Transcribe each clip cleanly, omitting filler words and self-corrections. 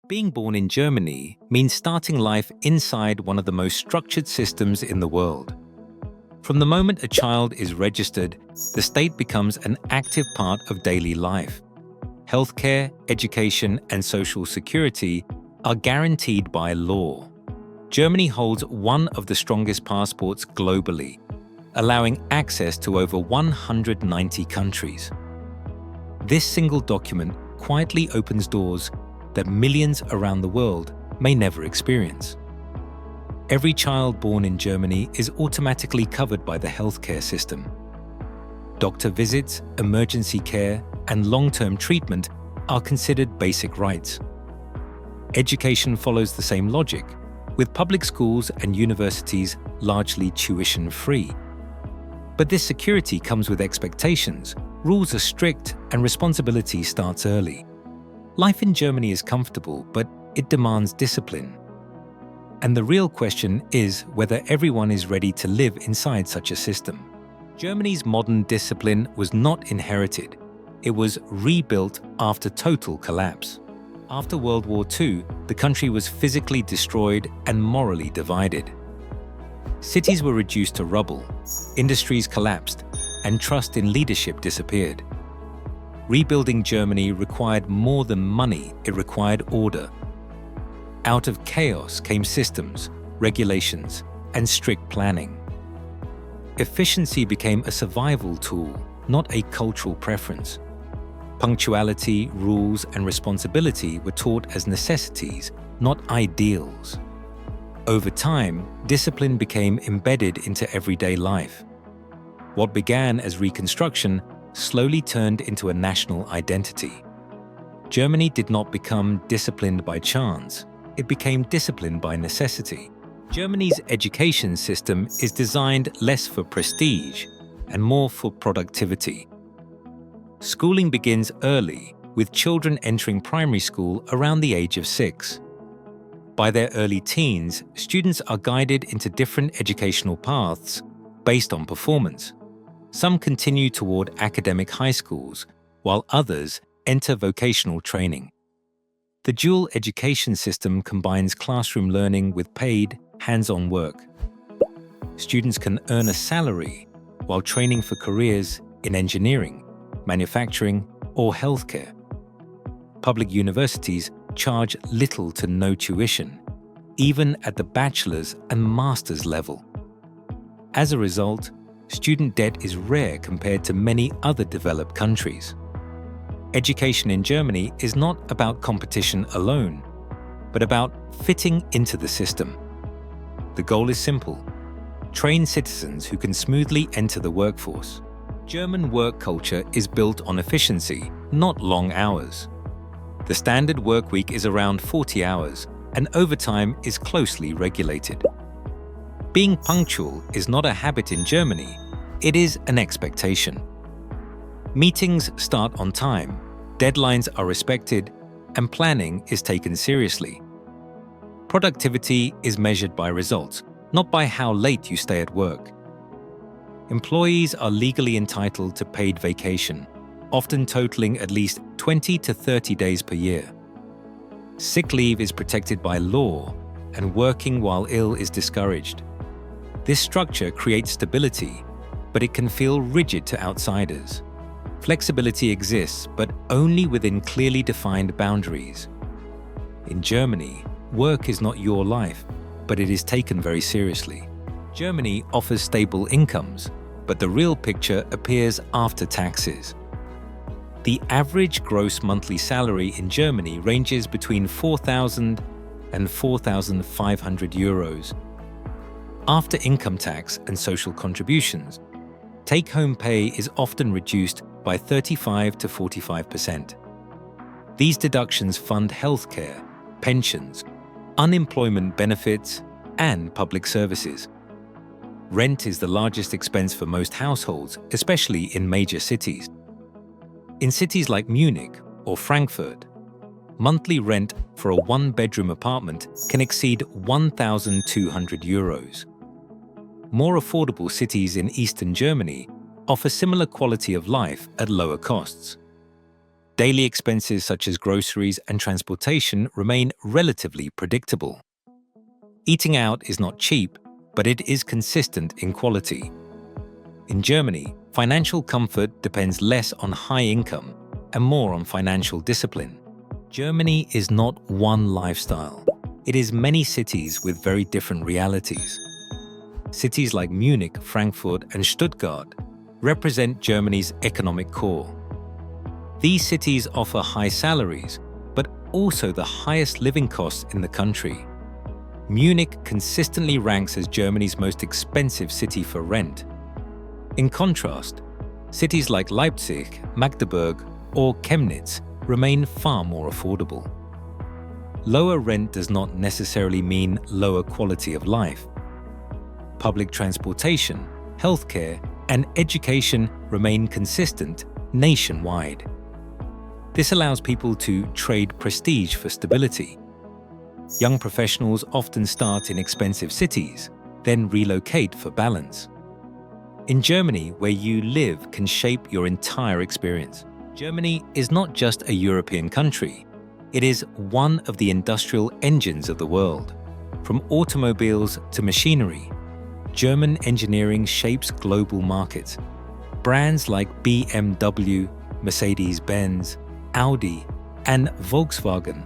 Being born in Germany means starting life inside one of the most structured systems in the world. From the moment a child is registered, the state becomes an active part of daily life. Healthcare, education, and social security are guaranteed by law. Germany holds one of the strongest passports globally, allowing access to over 190 countries. This single document quietly opens doors that millions around the world may never experience. Every child born in Germany is automatically covered by the healthcare system. Doctor visits, emergency care, and long-term treatment are considered basic rights. Education follows the same logic, with public schools and universities largely tuition-free. But this security comes with expectations. Rules are strict and responsibility starts early. Life in Germany is comfortable, but it demands discipline. And the real question is whether everyone is ready to live inside such a system. Germany's modern discipline was not inherited. It was rebuilt after total collapse. After World War II, the country was physically destroyed and morally divided. Cities were reduced to rubble, industries collapsed, and trust in leadership disappeared. Rebuilding Germany required more than money, it required order. Out of chaos came systems, regulations, and strict planning. Efficiency became a survival tool, not a cultural preference. Punctuality, rules, and responsibility were taught as necessities, not ideals. Over time, discipline became embedded into everyday life. What began as reconstruction slowly turned into a national identity. Germany did not become disciplined by chance, it became disciplined by necessity. Germany's education system is designed less for prestige and more for productivity. Schooling begins early, with children entering primary school around the age of 6. By their early teens, students are guided into different educational paths based on performance. Some continue toward academic high schools, while others enter vocational training. The dual education system combines classroom learning with paid, hands-on work. Students can earn a salary while training for careers in engineering, manufacturing, or healthcare. Public universities charge little to no tuition, even at the bachelor's and master's level. As a result, student debt is rare compared to many other developed countries. Education in Germany is not about competition alone, but about fitting into the system. The goal is simple: train citizens who can smoothly enter the workforce. German work culture is built on efficiency, not long hours. The standard work week is around 40 hours, and overtime is closely regulated. Being punctual is not a habit in Germany, it is an expectation. Meetings start on time, deadlines are respected, and planning is taken seriously. Productivity is measured by results, not by how late you stay at work. Employees are legally entitled to paid vacation, often totaling at least 20 to 30 days per year. Sick leave is protected by law, and working while ill is discouraged. This structure creates stability, but it can feel rigid to outsiders. Flexibility exists, but only within clearly defined boundaries. In Germany, work is not your life, but it is taken very seriously. Germany offers stable incomes, but the real picture appears after taxes. The average gross monthly salary in Germany ranges between 4,000 and 4,500 euros. After income tax and social contributions, take-home pay is often reduced by 35 to 45%. These deductions fund healthcare, pensions, unemployment benefits, and public services. Rent is the largest expense for most households, especially in major cities. In cities like Munich or Frankfurt, monthly rent for a one-bedroom apartment can exceed 1,200 euros. More affordable cities in Eastern Germany offer similar quality of life at lower costs. Daily expenses such as groceries and transportation remain relatively predictable. Eating out is not cheap, but it is consistent in quality. In Germany, financial comfort depends less on high income and more on financial discipline. Germany is not one lifestyle. It is many cities with very different realities. Cities like Munich, Frankfurt, and Stuttgart represent Germany's economic core. These cities offer high salaries, but also the highest living costs in the country. Munich consistently ranks as Germany's most expensive city for rent. In contrast, cities like Leipzig, Magdeburg, or Chemnitz remain far more affordable. Lower rent does not necessarily mean lower quality of life. Public transportation, healthcare, and education remain consistent nationwide. This allows people to trade prestige for stability. Young professionals often start in expensive cities, then relocate for balance. In Germany, where you live can shape your entire experience. Germany is not just a European country. It is one of the industrial engines of the world. From automobiles to machinery, German engineering shapes global markets. Brands like BMW, Mercedes-Benz, Audi, and Volkswagen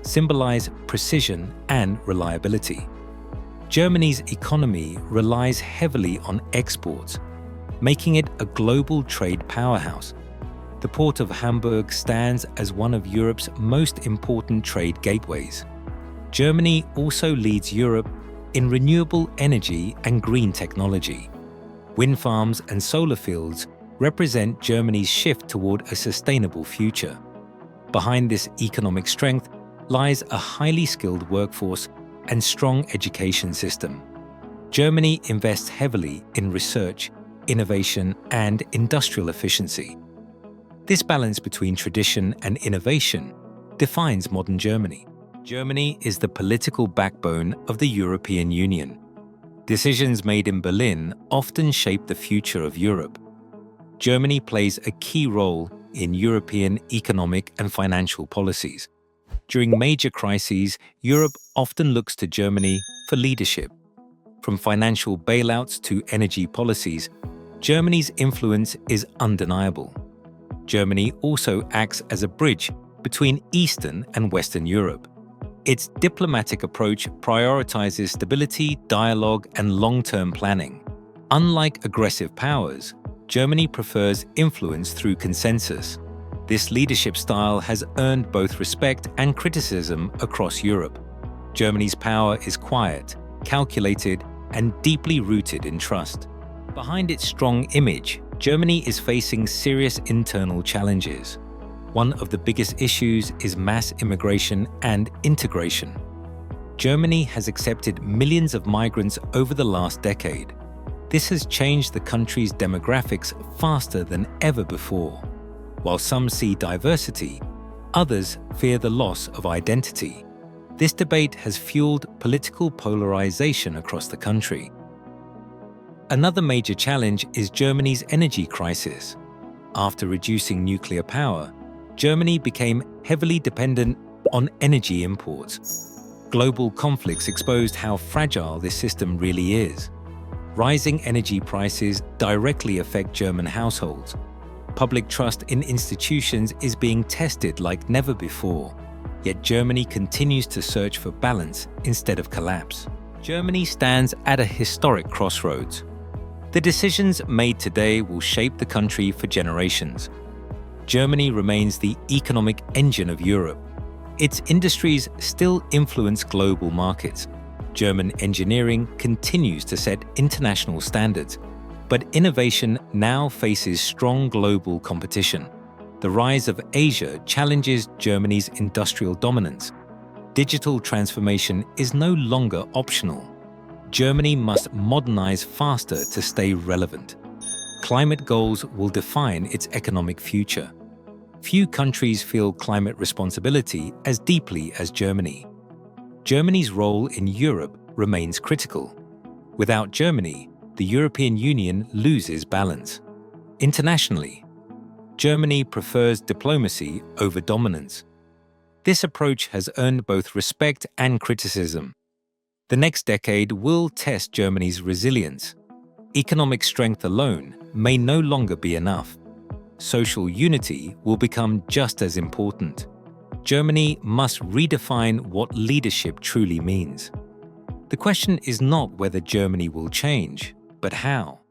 symbolize precision and reliability. Germany's economy relies heavily on exports, making it a global trade powerhouse. The port of Hamburg stands as one of Europe's most important trade gateways. Germany also leads Europe in renewable energy and green technology. Wind farms and solar fields represent Germany's shift toward a sustainable future. Behind this economic strength lies a highly skilled workforce and strong education system. Germany invests heavily in research, innovation, and industrial efficiency. This balance between tradition and innovation defines modern Germany. Germany is the political backbone of the European Union. Decisions made in Berlin often shape the future of Europe. Germany plays a key role in European economic and financial policies. During major crises, Europe often looks to Germany for leadership. From financial bailouts to energy policies, Germany's influence is undeniable. Germany also acts as a bridge between Eastern and Western Europe. Its diplomatic approach prioritizes stability, dialogue, and long-term planning. Unlike aggressive powers, Germany prefers influence through consensus. This leadership style has earned both respect and criticism across Europe. Germany's power is quiet, calculated, and deeply rooted in trust. Behind its strong image, Germany is facing serious internal challenges. One of the biggest issues is mass immigration and integration. Germany has accepted millions of migrants over the last decade. This has changed the country's demographics faster than ever before. While some see diversity, others fear the loss of identity. This debate has fueled political polarization across the country. Another major challenge is Germany's energy crisis. After reducing nuclear power, Germany became heavily dependent on energy imports. Global conflicts exposed how fragile this system really is. Rising energy prices directly affect German households. Public trust in institutions is being tested like never before, yet Germany continues to search for balance instead of collapse. Germany stands at a historic crossroads. The decisions made today will shape the country for generations. Germany remains the economic engine of Europe. Its industries still influence global markets. German engineering continues to set international standards, but innovation now faces strong global competition. The rise of Asia challenges Germany's industrial dominance. Digital transformation is no longer optional. Germany must modernize faster to stay relevant. Climate goals will define its economic future. Few countries feel climate responsibility as deeply as Germany. Germany's role in Europe remains critical. Without Germany, the European Union loses balance. Internationally, Germany prefers diplomacy over dominance. This approach has earned both respect and criticism. The next decade will test Germany's resilience. Economic strength alone may no longer be enough. Social unity will become just as important. Germany must redefine what leadership truly means. The question is not whether Germany will change, but how.